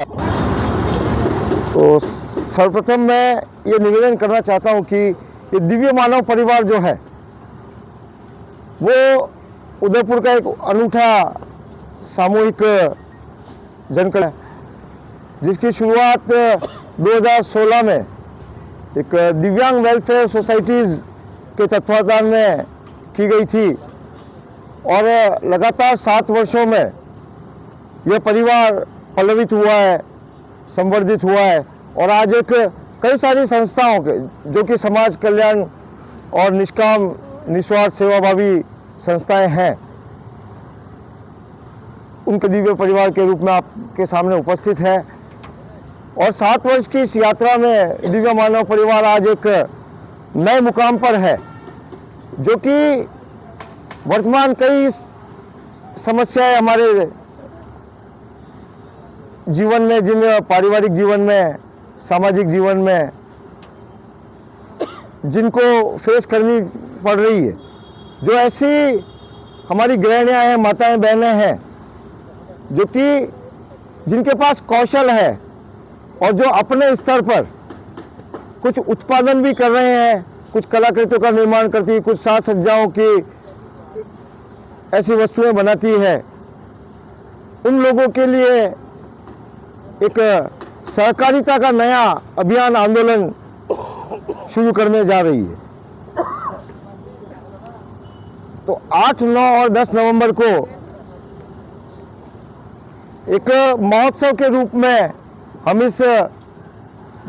तो सर्वप्रथम मैं ये निवेदन करना चाहता हूँ कि ये दिव्य मानव परिवार जो है वो उदयपुर का एक अनूठा सामूहिक जनकल्याण है, जिसकी शुरुआत 2016 में एक दिव्यांग वेलफेयर सोसाइटीज़ के तत्वाधान में की गई थी और लगातार 7 वर्षों में यह परिवार पल्लवित हुआ है, संवर्धित हुआ है और आज एक कई सारी संस्थाओं के जो कि समाज कल्याण और निष्काम निस्वार्थ सेवाभावी संस्थाएं हैं, उनके दिव्य परिवार के रूप में आपके सामने उपस्थित है। और 7 वर्ष की इस यात्रा में दिव्य मानव परिवार आज एक नए मुकाम पर है, जो कि वर्तमान कई समस्याएं हमारे जीवन में, जिन पारिवारिक जीवन में, सामाजिक जीवन में जिनको फेस करनी पड़ रही है, जो ऐसी हमारी गृहिणियाँ हैं, माताएं बहनें हैं, जो कि जिनके पास कौशल है और जो अपने स्तर पर कुछ उत्पादन भी कर रहे हैं, कुछ कलाकृतियों का निर्माण करती है, कुछ साज सज्जाओं की ऐसी वस्तुएं बनाती है, उन लोगों के लिए एक सहकारिता का नया अभियान आंदोलन शुरू करने जा रही है। तो 8, 9 और 10 नवंबर को एक महोत्सव के रूप में हम इस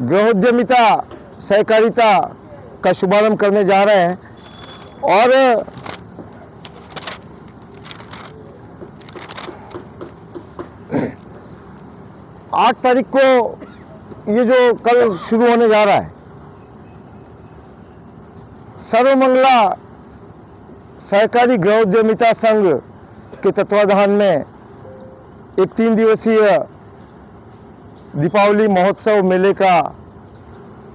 गृहोद्यमिता सहकारिता का शुभारंभ करने जा रहे हैं और 8 तारीख को ये जो कल शुरू होने जा रहा है, सर्वमंगला सहकारी गृहोद्यमिता संघ के तत्वाधान में एक 3 दिवसीय दीपावली महोत्सव मेले का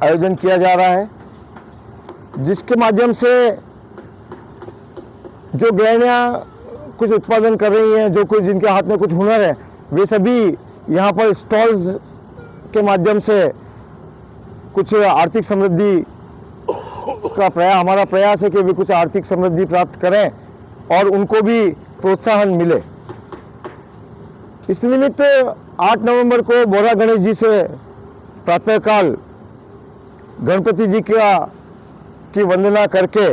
आयोजन किया जा रहा है, जिसके माध्यम से जो गृहिणियाँ कुछ उत्पादन कर रही हैं, जो कुछ जिनके हाथ में कुछ हुनर है, वे सभी यहाँ पर स्टॉल्स के माध्यम से कुछ आर्थिक समृद्धि का हमारा प्रयास है कि वे कुछ आर्थिक समृद्धि प्राप्त करें और उनको भी प्रोत्साहन मिले। इस निमित्त 8 नवंबर को बोरा गणेश जी से प्रातःकाल गणपति जी की वंदना करके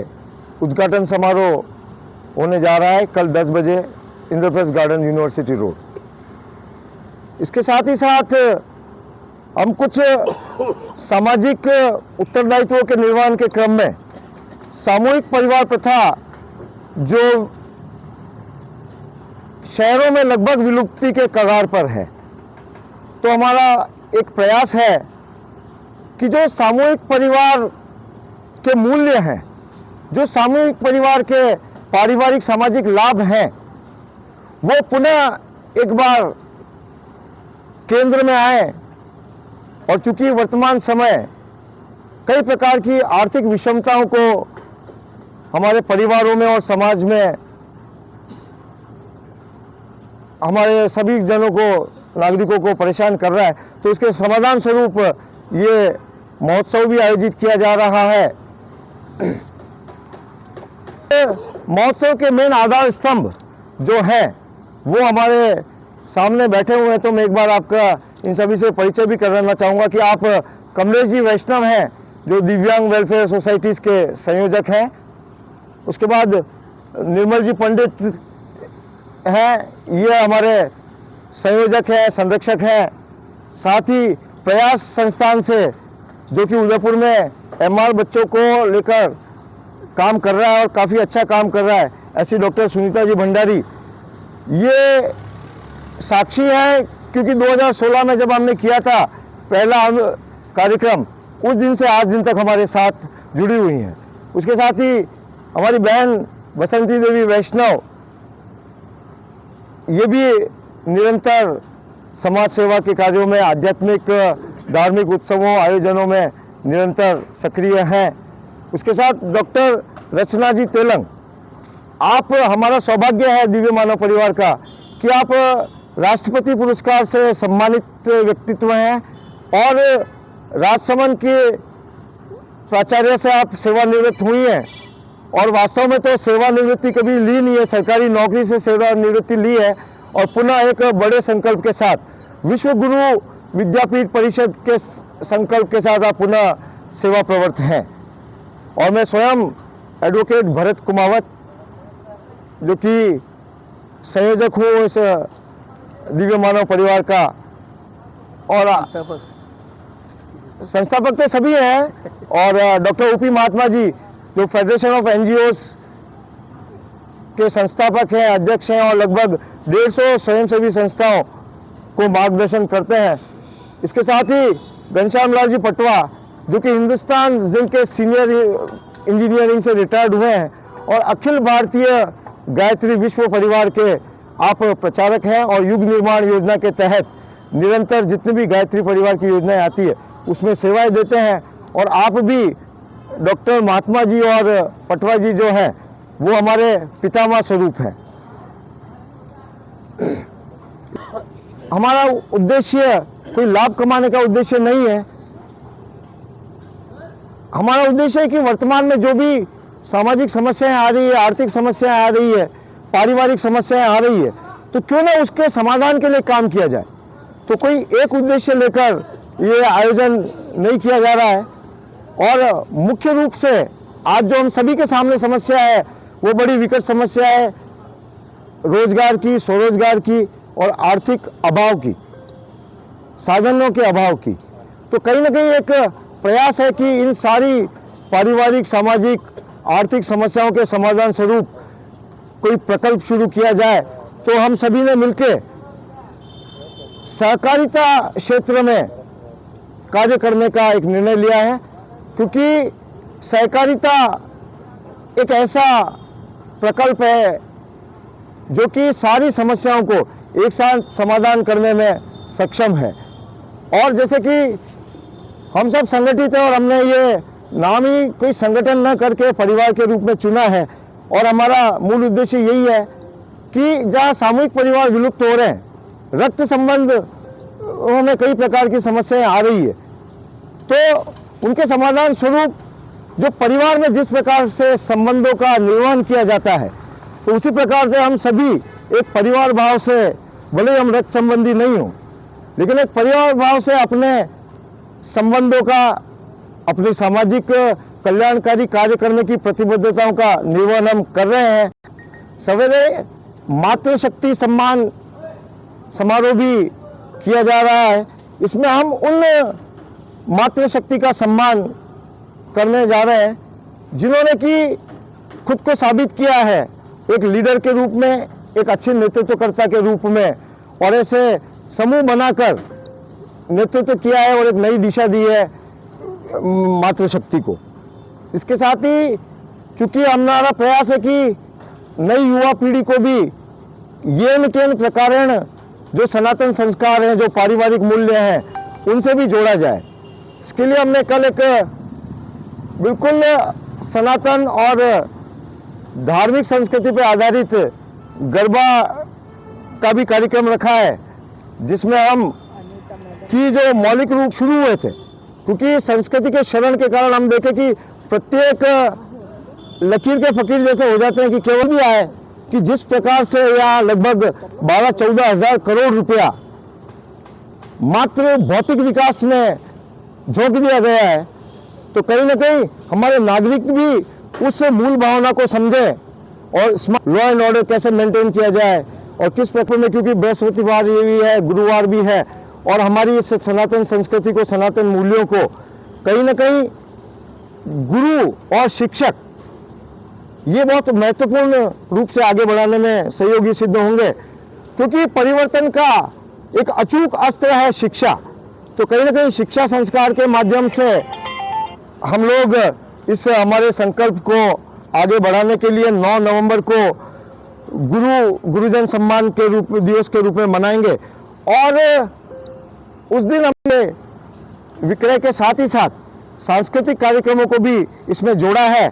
उद्घाटन समारोह होने जा रहा है कल 10 बजे इंद्रप्रस्थ गार्डन, यूनिवर्सिटी रोड। इसके साथ ही साथ हम कुछ सामाजिक उत्तरदायित्वों के निर्वहन के क्रम में सामूहिक परिवार प्रथा जो शहरों में लगभग विलुप्ति के कगार पर है, तो हमारा एक प्रयास है कि जो सामूहिक परिवार के मूल्य हैं, जो सामूहिक परिवार के पारिवारिक सामाजिक लाभ हैं, वो पुनः एक बार केंद्र में आए। और चूंकि वर्तमान समय कई प्रकार की आर्थिक विषमताओं को हमारे परिवारों में और समाज में हमारे सभी जनों को, नागरिकों को परेशान कर रहा है, तो उसके समाधान स्वरूप ये महोत्सव भी आयोजित किया जा रहा है। महोत्सव के मेन आधार स्तंभ जो हैं वो हमारे सामने बैठे हुए हैं, तो मैं एक बार आपका इन सभी से परिचय भी कराना चाहूँगा कि आप कमलेश जी वैष्णव हैं, जो दिव्यांग वेलफेयर सोसाइटीज़ के संयोजक हैं। उसके बाद निर्मल जी पंडित हैं, ये हमारे संयोजक हैं, संरक्षक हैं। साथ ही प्रयास संस्थान से, जो कि उदयपुर में MR बच्चों को लेकर काम कर रहा है और काफ़ी अच्छा काम कर रहा है, ऐसी डॉक्टर सुनीता जी भंडारी ये साक्षी है, क्योंकि 2016 में जब हमने किया था पहला कार्यक्रम, उस दिन से आज दिन तक हमारे साथ जुड़ी हुई हैं। उसके साथ ही हमारी बहन बसंती देवी वैष्णव, ये भी निरंतर समाज सेवा के कार्यों में, आध्यात्मिक धार्मिक उत्सवों आयोजनों में निरंतर सक्रिय हैं। उसके साथ डॉक्टर रचना जी तेलंग, आप, हमारा सौभाग्य है दिव्य मानव परिवार का कि आप राष्ट्रपति पुरस्कार से सम्मानित व्यक्तित्व हैं और राजसमंद के प्राचार्य से आप सेवानिवृत्त हुई हैं और वास्तव में तो सेवानिवृत्ति कभी ली नहीं है, सरकारी नौकरी से सेवानिवृत्ति ली है और पुनः एक बड़े संकल्प के साथ विश्व गुरु विद्यापीठ परिषद के संकल्प के साथ आप पुनः सेवा प्रवृत्त हैं। और मैं स्वयं एडवोकेट भरत कुमावत जो कि संयोजक हूँ इस दिव्य मानव परिवार का और संस्थापक तो सभी हैं और डॉक्टर ओपी महात्मा जी जो फेडरेशन ऑफ एनजीओस के संस्थापक हैं, अध्यक्ष हैं और लगभग 150 स्वयंसेवी संस्थाओं को मार्गदर्शन करते हैं। इसके साथ ही घनश्याम लाल जी पटवा जो कि हिंदुस्तान जिंक के सीनियर इंजीनियरिंग से रिटायर्ड हुए हैं और अखिल भारतीय गायत्री विश्व परिवार के आप प्रचारक हैं और युग निर्माण योजना के तहत निरंतर जितनी भी गायत्री परिवार की योजनाएं आती है उसमें सेवाएं देते हैं। और आप भी डॉक्टर महात्मा जी और पटवा जी जो हैं वो हमारे पितामह स्वरूप हैं। हमारा उद्देश्य कोई लाभ कमाने का उद्देश्य नहीं है। हमारा उद्देश्य है कि वर्तमान में जो भी सामाजिक समस्याएं आ रही है, आर्थिक समस्याएं आ रही है, पारिवारिक समस्याएं आ रही है, तो क्यों ना उसके समाधान के लिए काम किया जाए। तो कोई एक उद्देश्य लेकर ये आयोजन नहीं किया जा रहा है और मुख्य रूप से आज जो हम सभी के सामने समस्या है वो बड़ी विकट समस्या है रोजगार की, स्वरोजगार की और आर्थिक अभाव की, साधनों के अभाव की। तो कहीं ना कहीं एक प्रयास है कि इन सारी पारिवारिक, सामाजिक, आर्थिक समस्याओं के समाधान स्वरूप कोई प्रकल्प शुरू किया जाए। तो हम सभी ने मिलकर सहकारिता क्षेत्र में कार्य करने का एक निर्णय लिया है, क्योंकि सहकारिता एक ऐसा प्रकल्प है जो कि सारी समस्याओं को एक साथ समाधान करने में सक्षम है। और जैसे कि हम सब संगठित हैं और हमने ये नाम ही कोई संगठन न करके परिवार के रूप में चुना है और हमारा मूल उद्देश्य यही है कि जहाँ सामूहिक परिवार विलुप्त हो रहे हैं, रक्त संबंध में कई प्रकार की समस्याएं आ रही है, तो उनके समाधान स्वरूप जो परिवार में जिस प्रकार से संबंधों का निर्वहन किया जाता है तो उसी प्रकार से हम सभी एक परिवार भाव से, भले हम रक्त संबंधी नहीं हो, लेकिन एक परिवार भाव से अपने संबंधों का, अपनी सामाजिक कल्याणकारी कार्य करने की प्रतिबद्धताओं का निर्वहन हम कर रहे हैं। सवेरे मातृशक्ति सम्मान समारोह भी किया जा रहा है। इसमें हम उन मातृशक्ति का सम्मान करने जा रहे हैं जिन्होंने कि खुद को साबित किया है एक लीडर के रूप में, एक अच्छे नेतृत्वकर्ता के रूप में, और ऐसे समूह बनाकर नेतृत्व किया है और एक नई दिशा दी है मातृशक्ति को। इसके साथ ही चूंकि हमारा प्रयास है कि नई युवा पीढ़ी को भी येन केन प्रकारेण जो सनातन संस्कार हैं, जो पारिवारिक मूल्य हैं, उनसे भी जोड़ा जाए। इसके लिए हमने कल एक बिल्कुल सनातन और धार्मिक संस्कृति पर आधारित गरबा का भी कार्यक्रम रखा है, जिसमें हम की जो मौलिक रूप शुरू हुए थे, क्योंकि संस्कृति के शरण के कारण हम देखें कि प्रत्येक लकीर के फकीर जैसे हो जाते हैं कि केवल भी आए कि जिस प्रकार से यहाँ लगभग 12-14 हज़ार करोड़ रुपया मात्र भौतिक विकास में झोंक दिया गया है, तो कहीं ना कहीं हमारे नागरिक भी उस मूल भावना को समझे और लॉ एंड ऑर्डर कैसे मेंटेन किया जाए और किस प्रकार में, क्योंकि बृहस्पतिवार भी है, गुरुवार भी है, और हमारी इस सनातन संस्कृति को, सनातन मूल्यों को कहीं ना कहीं गुरु और शिक्षक ये बहुत महत्वपूर्ण रूप से आगे बढ़ाने में सहयोगी सिद्ध होंगे, क्योंकि परिवर्तन का एक अचूक अस्त्र है शिक्षा। तो कहीं ना कहीं शिक्षा संस्कार के माध्यम से हम लोग इस हमारे संकल्प को आगे बढ़ाने के लिए 9 नवंबर को गुरुजन सम्मान के रूप में, दिवस के रूप में मनाएंगे। और उस दिन हमने विक्रय के साथ ही साथ सांस्कृतिक कार्यक्रमों को भी इसमें जोड़ा है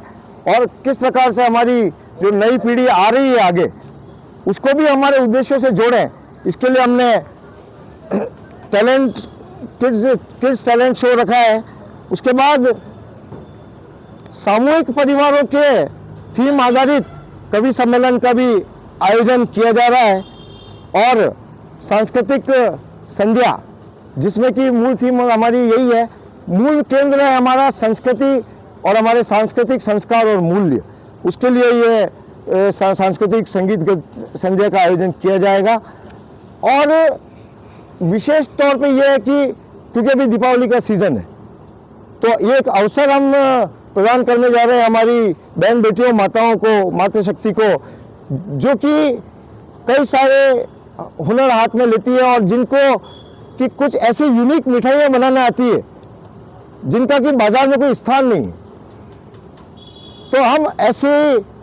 और किस प्रकार से हमारी जो नई पीढ़ी आ रही है आगे, उसको भी हमारे उद्देश्यों से जोड़ें इसके लिए हमने टैलेंट किड्स टैलेंट शो रखा है। उसके बाद सामूहिक परिवारों के थीम आधारित कवि सम्मेलन का भी आयोजन किया जा रहा है और सांस्कृतिक संध्या, जिसमें कि मूल थीम हमारी यही है, मूल केंद्र है हमारा संस्कृति और हमारे सांस्कृतिक संस्कार और मूल्य। उसके लिए ये सांस्कृतिक संगीत संध्या का आयोजन किया जाएगा। और विशेष तौर पे ये है कि क्योंकि अभी दीपावली का सीज़न है, तो ये एक अवसर हम प्रदान करने जा रहे हैं हमारी बहन बेटियों, माताओं को, मातृशक्ति को, जो कि कई सारे हुनर हाथ में लेती है और जिनको कि कुछ ऐसी यूनिक मिठाइयाँ बनाना आती है जिनका कि बाजार में कोई स्थान नहीं है। तो हम ऐसे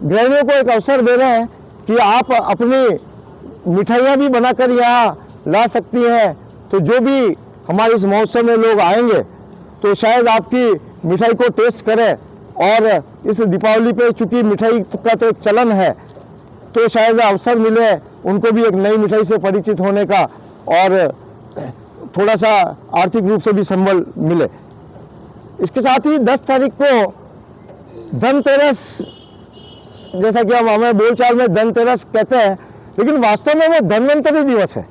गृहिणियों को एक अवसर दे रहे हैं कि आप अपनी मिठाइयाँ भी बनाकर यहाँ ला सकती हैं। तो जो भी हमारे इस महोत्सव में लोग आएंगे तो शायद आपकी मिठाई को टेस्ट करें, और इस दीपावली पे चूँकि मिठाई का तो एक चलन है, तो शायद अवसर मिले उनको भी एक नई मिठाई से परिचित होने का और थोड़ा सा आर्थिक रूप से भी संबल मिले। इसके साथ ही 10 तारीख को धनतेरस, जैसा कि हम हमें बोलचाल में धनतेरस कहते हैं, लेकिन वास्तव में वो धन्वंतरी दिवस है।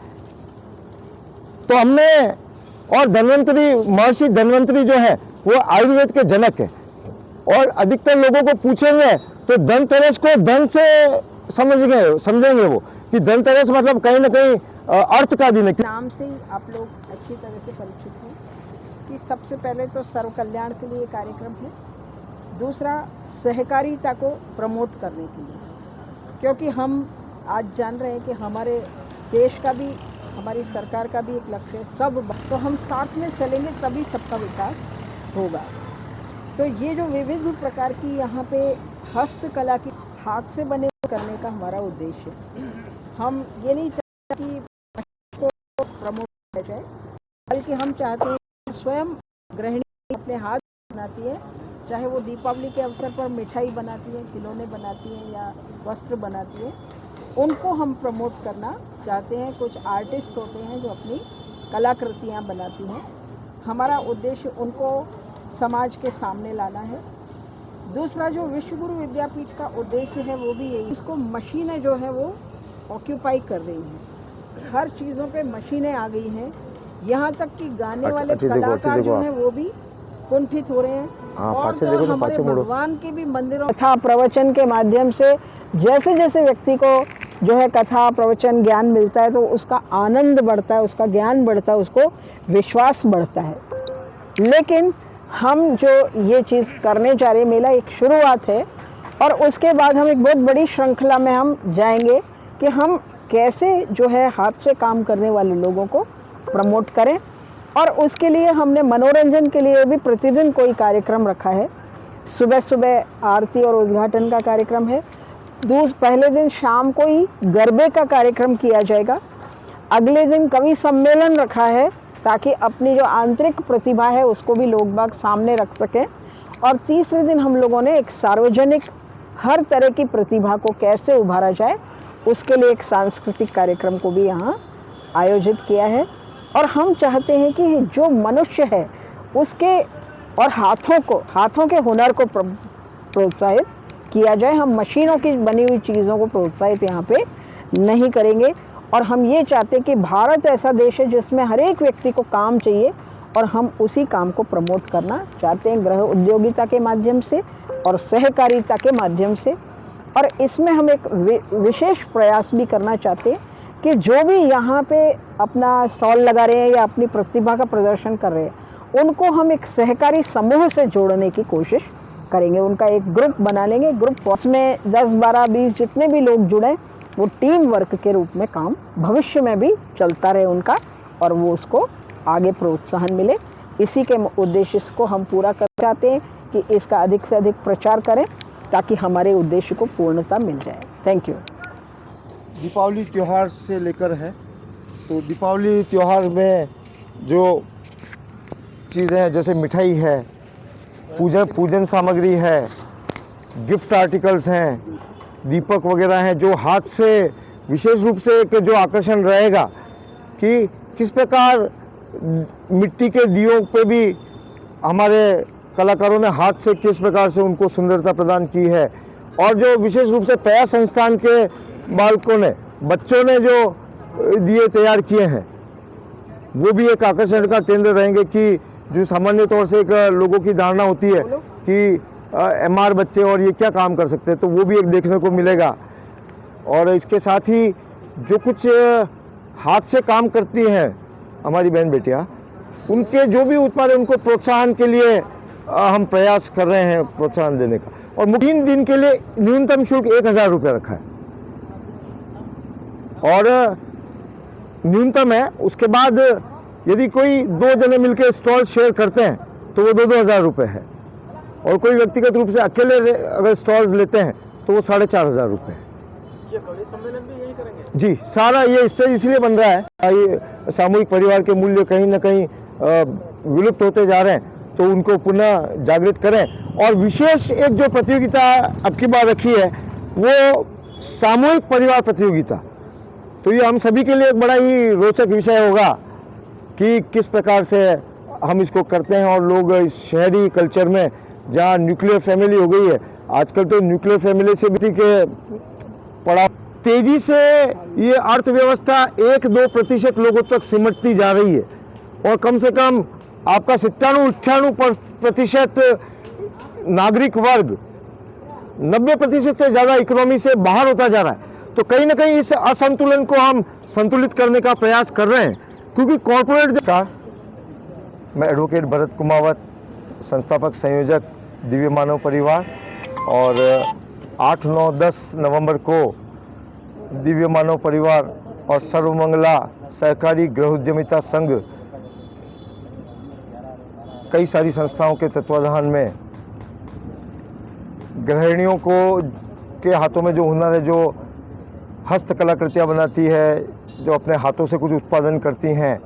तो हमने, और धन्वंतरी, महर्षि धन्वंतरी जो है वो आयुर्वेद के जनक है, और अधिकतर लोगों को पूछेंगे तो धनतेरस को धन से समझेंगे वो कि धनतेरस मतलब कहीं ना कहीं अर्थ का दिन है। नाम से ही आप लोग अच्छी तरह से परिचित हैं कि सबसे पहले तो सर्व कल्याण के लिए कार्यक्रम है, दूसरा सहकारिता को प्रमोट करने के लिए, क्योंकि हम आज जान रहे हैं कि हमारे देश का भी, हमारी सरकार का भी एक लक्ष्य है सब, तो हम साथ में चलेंगे तभी सबका विकास होगा। तो ये जो विविध प्रकार की यहाँ पे हस्तकला की हाथ से बने करने का हमारा उद्देश्य है। हम ये नहीं चाहते कि को प्रमोट किया जाए, बल्कि हम चाहते हैं कि स्वयं गृहिणी अपने हाथ बनाती है, चाहे वो दीपावली के अवसर पर मिठाई बनाती है, खिलौने बनाती है या वस्त्र बनाती है, उनको हम प्रमोट करना चाहते हैं। कुछ आर्टिस्ट होते हैं जो अपनी कलाकृतियाँ बनाती हैं, हमारा उद्देश्य उनको समाज के सामने लाना है। दूसरा जो विश्व गुरु विद्यापीठ का उद्देश्य है वो भी यही, इसको मशीनें जो है वो ऑक्यूपाई कर रही हैं, हर चीज़ों पे मशीनें आ गई हैं, यहाँ तक कि गाने वाले कलाकार जो हैं वो भी कुंठित हो रहे हैं। और तो हमारे भगवान के भी मंदिरों कथा प्रवचन के माध्यम से जैसे जैसे व्यक्ति को जो है कथा प्रवचन ज्ञान मिलता है तो उसका आनंद बढ़ता है, उसका ज्ञान बढ़ता है, उसको विश्वास बढ़ता है। लेकिन हम जो ये चीज़ करने जा रहे हैं, मेला एक शुरुआत है, और उसके बाद हम एक बहुत बड़ी श्रृंखला में हम जाएंगे कि हम कैसे जो है हाथ से काम करने वाले लोगों को प्रमोट करें। और उसके लिए हमने मनोरंजन के लिए भी प्रतिदिन कोई कार्यक्रम रखा है। सुबह सुबह आरती और उद्घाटन का कार्यक्रम है, पहले दिन शाम को ही गरबे का कार्यक्रम किया जाएगा, अगले दिन कवि सम्मेलन रखा है ताकि अपनी जो आंतरिक प्रतिभा है उसको भी लोग बाग सामने रख सकें, और तीसरे दिन हम लोगों ने एक सार्वजनिक हर तरह की प्रतिभा को कैसे उभारा जाए उसके लिए एक सांस्कृतिक कार्यक्रम को भी यहाँ आयोजित किया है। और हम चाहते हैं कि जो मनुष्य है उसके और हाथों के हुनर को प्रोत्साहित किया जाए। हम मशीनों की बनी हुई चीज़ों को प्रोत्साहित यहाँ पे नहीं करेंगे, और हम ये चाहते हैं कि भारत ऐसा देश है जिसमें हर एक व्यक्ति को काम चाहिए, और हम उसी काम को प्रमोट करना चाहते हैं गृह उद्योगिता के माध्यम से और सहकारिता के माध्यम से। और इसमें हम एक विशेष प्रयास भी करना चाहते हैं कि जो भी यहाँ पे अपना स्टॉल लगा रहे हैं या अपनी प्रतिभा का प्रदर्शन कर रहे हैं उनको हम एक सहकारी समूह से जोड़ने की कोशिश करेंगे। उनका एक ग्रुप बना लेंगे, ग्रुप उसमें 10, 12, 20 जितने भी लोग जुड़े वो टीम वर्क के रूप में काम भविष्य में भी चलता रहे उनका, और वो उसको आगे प्रोत्साहन मिले। इसी के उद्देश्य को हम पूरा कर चाहते हैं कि इसका अधिक से अधिक प्रचार करें ताकि हमारे उद्देश्य को पूर्णता मिल जाए। Thank you. दीपावली त्यौहार से लेकर है, तो दीपावली त्यौहार में जो चीज़ें हैं जैसे मिठाई है, पूजन सामग्री है, गिफ्ट आर्टिकल्स हैं, दीपक वगैरह हैं जो हाथ से विशेष रूप से एक जो आकर्षण रहेगा कि किस प्रकार मिट्टी के दियों पे भी हमारे कलाकारों ने हाथ से किस प्रकार से उनको सुंदरता प्रदान की है, और जो विशेष रूप से प्रयास संस्थान के बालकों ने, बच्चों ने जो दिए तैयार किए हैं, वो भी एक आकर्षण का केंद्र रहेंगे कि जो सामान्य तौर से एक लोगों की धारणा होती है कि MR बच्चे और ये क्या काम कर सकते हैं, तो वो भी एक देखने को मिलेगा। और इसके साथ ही जो कुछ हाथ से काम करती हैं हमारी बहन बेटियाँ, उनके जो भी उत्पाद है उनको प्रोत्साहन के लिए हम प्रयास कर रहे हैं प्रोत्साहन देने का। और 3 दिन के लिए न्यूनतम शुल्क 1000 रुपये रखा है और न्यूनतम है। उसके बाद यदि कोई 2 जने मिलकर स्टॉल शेयर करते हैं तो वो 2-2 हज़ार रुपये है, और कोई व्यक्तिगत रूप से अकेले अगर स्टॉल्स लेते हैं तो वो 4500 रुपये है। ये कवि सम्मेलन भी यही करेंगे? जी, सारा ये स्टेज इसलिए बन रहा है, ये सामूहिक परिवार के मूल्य कहीं ना कहीं विलुप्त होते जा रहे हैं, तो उनको पुनः जागृत करें। और विशेष एक जो प्रतियोगिता अब की बार रखी है वो सामूहिक परिवार प्रतियोगिता, तो ये हम सभी के लिए एक बड़ा ही रोचक विषय होगा कि किस प्रकार से हम इसको करते हैं। और लोग इस शहरी कल्चर में जहाँ न्यूक्लियर फैमिली हो गई है, आजकल तो न्यूक्लियर फैमिली से भी के पड़ा तेजी से ये अर्थव्यवस्था 1-2% लोगों तक सिमटती जा रही है, और कम से कम आपका 97-98% नागरिक वर्ग 90% से ज़्यादा इकोनॉमी से बाहर होता जा रहा है। तो कहीं ना कहीं इस असंतुलन को हम संतुलित करने का प्रयास कर रहे हैं, क्योंकि कॉर्पोरेट का। मैं एडवोकेट भरत कुमावत, संस्थापक संयोजक दिव्य मानव परिवार, और 8, 9, 10 नवंबर को दिव्य मानव परिवार और सर्वमंगला सहकारी गृह उद्यमिता संघ, कई सारी संस्थाओं के तत्वाधान में गृहिणियों को के हाथों में जो हुनर है, जो हस्तकलाकृतियाँ बनाती है, जो अपने हाथों से कुछ उत्पादन करती हैं,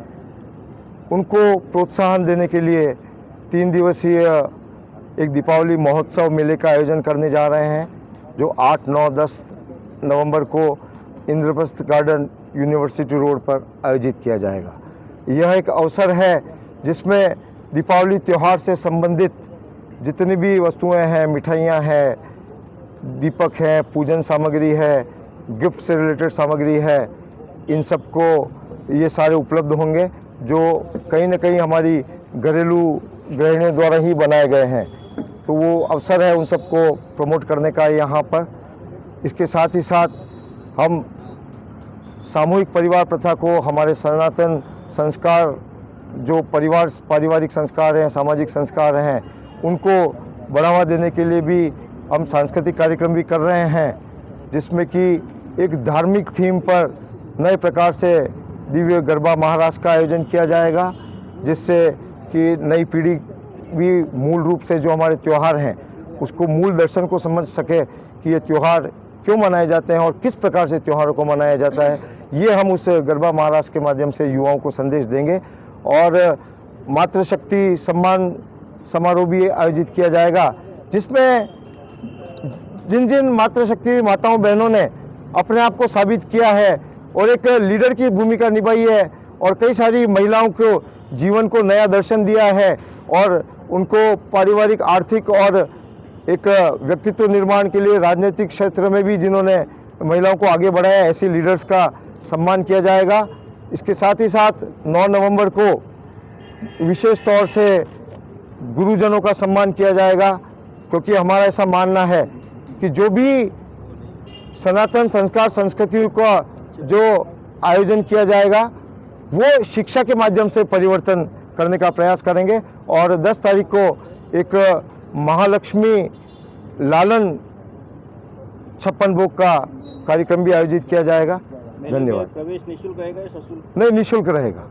उनको प्रोत्साहन देने के लिए 3 दिवसीय एक दीपावली महोत्सव मेले का आयोजन करने जा रहे हैं, जो 8, 9, 10 नवंबर को इंद्रप्रस्थ गार्डन यूनिवर्सिटी रोड पर आयोजित किया जाएगा। यह एक अवसर है जिसमें दीपावली त्यौहार से संबंधित जितनी भी वस्तुएं हैं, मिठाइयाँ हैं, दीपक हैं, पूजन सामग्री है, गिफ्ट से रिलेटेड सामग्री है, इन सबको ये सारे उपलब्ध होंगे, जो कहीं ना कहीं हमारी घरेलू गृहिणियों द्वारा ही बनाए गए हैं। तो वो अवसर है उन सबको प्रमोट करने का यहाँ पर। इसके साथ ही साथ हम सामूहिक परिवार प्रथा को, हमारे सनातन संस्कार जो पारिवारिक संस्कार हैं, सामाजिक संस्कार हैं, उनको बढ़ावा देने के लिए भी हम सांस्कृतिक कार्यक्रम भी कर रहे हैं, जिसमें कि एक धार्मिक थीम पर नए प्रकार से दिव्य गरबा महारास का आयोजन किया जाएगा, जिससे कि नई पीढ़ी भी मूल रूप से जो हमारे त्यौहार हैं उसको मूल दर्शन को समझ सके कि ये त्यौहार क्यों मनाए जाते हैं और किस प्रकार से त्योहारों को मनाया जाता है। ये हम उस गरबा महारास के माध्यम से युवाओं को संदेश देंगे। और मातृशक्ति सम्मान समारोह भी आयोजित किया जाएगा, जिसमें जिन जिन मातृशक्ति माताओं बहनों ने अपने आप को साबित किया है और एक लीडर की भूमिका निभाई है और कई सारी महिलाओं को जीवन को नया दर्शन दिया है और उनको पारिवारिक, आर्थिक और एक व्यक्तित्व निर्माण के लिए राजनीतिक क्षेत्र में भी जिन्होंने महिलाओं को आगे बढ़ाया, ऐसे लीडर्स का सम्मान किया जाएगा। इसके साथ ही साथ 9 नवंबर को विशेष तौर से गुरुजनों का सम्मान किया जाएगा, क्योंकि हमारा ऐसा मानना है कि जो भी सनातन संस्कार संस्कृति का जो आयोजन किया जाएगा वो शिक्षा के माध्यम से परिवर्तन करने का प्रयास करेंगे। और 10 तारीख को एक महालक्ष्मी लालन 56 भोग का कार्यक्रम भी आयोजित किया जाएगा। धन्यवाद। प्रवेश निःशुल्क रहेगा या सशुल्क? नहीं, निःशुल्क रहेगा।